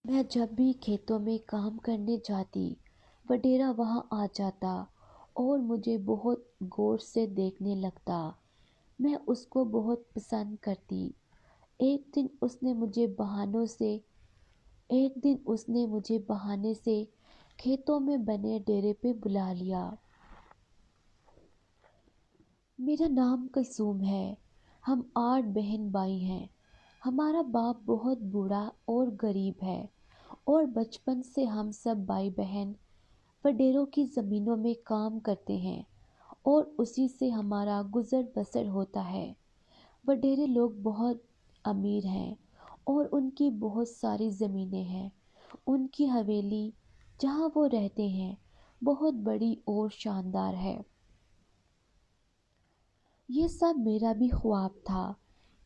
मैं जब भी खेतों में काम करने जाती, वडेरा वहां आ जाता और मुझे बहुत गौर से देखने लगता। मैं उसको बहुत पसंद करती। एक दिन उसने मुझे बहानों से एक दिन उसने मुझे बहाने से खेतों में बने डेरे पे बुला लिया। मेरा नाम कुलसूम है। हम 8 बहन भाई हैं। हमारा बाप बहुत बूढ़ा और गरीब है और बचपन से हम सब भाई बहन वडेरों की ज़मीनों में काम करते हैं और उसी से हमारा गुजर बसर होता है। वडेरे लोग बहुत अमीर हैं और उनकी बहुत सारी ज़मीनें हैं। उनकी हवेली जहाँ वो रहते हैं बहुत बड़ी और शानदार है। ये सब मेरा भी ख्वाब था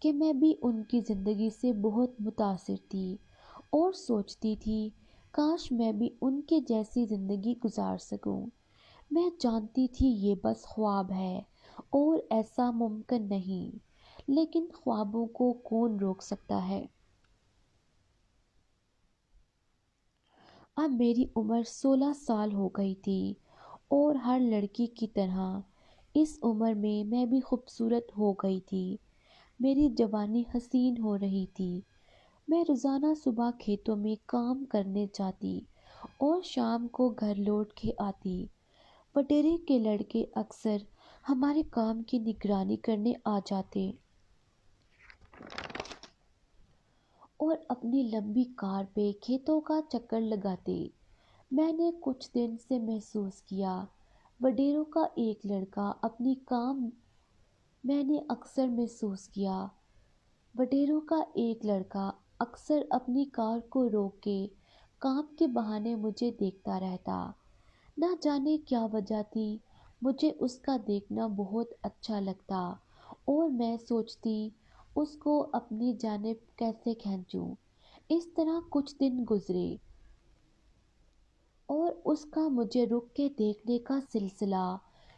कि मैं भी उनकी ज़िंदगी से बहुत मुतासिर थी और सोचती थी काश मैं भी उनके जैसी ज़िंदगी गुजार सकूं। मैं जानती थी ये बस ख्वाब है और ऐसा मुमकिन नहीं, लेकिन ख्वाबों को कौन रोक सकता है। अब मेरी उम्र 16 साल हो गई थी और हर लड़की की तरह इस उम्र में मैं भी खूबसूरत हो गई थी। मेरी जवानी हसीन हो रही थी। मैं रोज़ाना सुबह खेतों में काम करने जाती और शाम को घर लौट के आती। वटेरे के लड़के अक्सर हमारे काम की निगरानी करने आ जाते और अपनी लंबी कार पे खेतों का चक्कर लगाते। मैंने कुछ दिन से महसूस किया वडेरों का एक लड़का अपनी काम मैंने अक्सर महसूस किया वडेरों का एक लड़का अक्सर अपनी कार को रोक के काम के बहाने मुझे देखता रहता। ना जाने क्या वजह थी, मुझे उसका देखना बहुत अच्छा लगता और मैं सोचती उसको अपनी जानिब कैसे खींचूं। इस तरह कुछ दिन गुजरे और उसका मुझे रुक के देखने का सिलसिला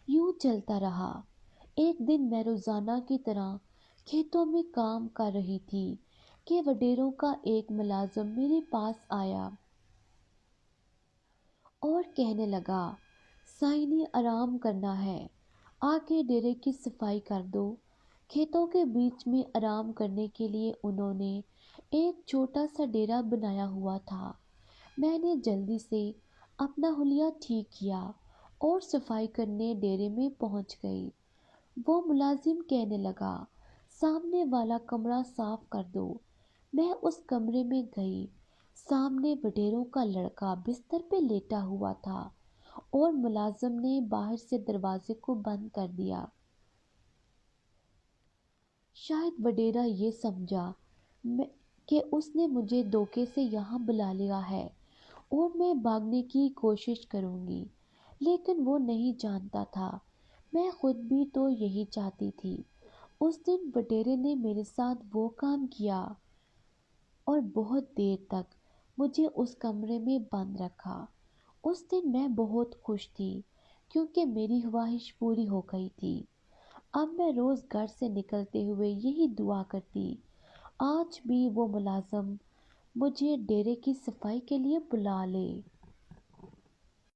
यूं चलता रहा। एक दिन मैं रोजाना की तरह खेतों में काम कर रही थी कि वडेरों का एक मुलाजिम मेरे पास आया और कहने लगा, साइनी आराम करना है, आके डेरे की सफाई कर दो। खेतों के बीच में आराम करने के लिए उन्होंने एक छोटा सा डेरा बनाया हुआ था। मैंने जल्दी से अपना हुलिया ठीक किया और सफाई करने डेरे में पहुंच गई। वो मुलाजिम कहने लगा, सामने वाला कमरा साफ कर दो। मैं उस कमरे में गई। सामने वडेरों का लड़का बिस्तर पे लेटा हुआ था और मुलाजिम ने बाहर से दरवाजे को बंद कर दिया। शायद वडेरा ये समझा मैं कि उसने मुझे धोखे से यहाँ बुला लिया है और मैं भागने की कोशिश करूँगी, लेकिन वो नहीं जानता था मैं खुद भी तो यही चाहती थी। उस दिन वडेरे ने मेरे साथ वो काम किया और बहुत देर तक मुझे उस कमरे में बंद रखा। उस दिन मैं बहुत खुश थी क्योंकि मेरी ख्वाहिश पूरी हो गई थी। अब मैं रोज़ घर से निकलते हुए यही दुआ करती, आज भी वो मुलाजम मुझे डेरे की सफाई के लिए बुला ले।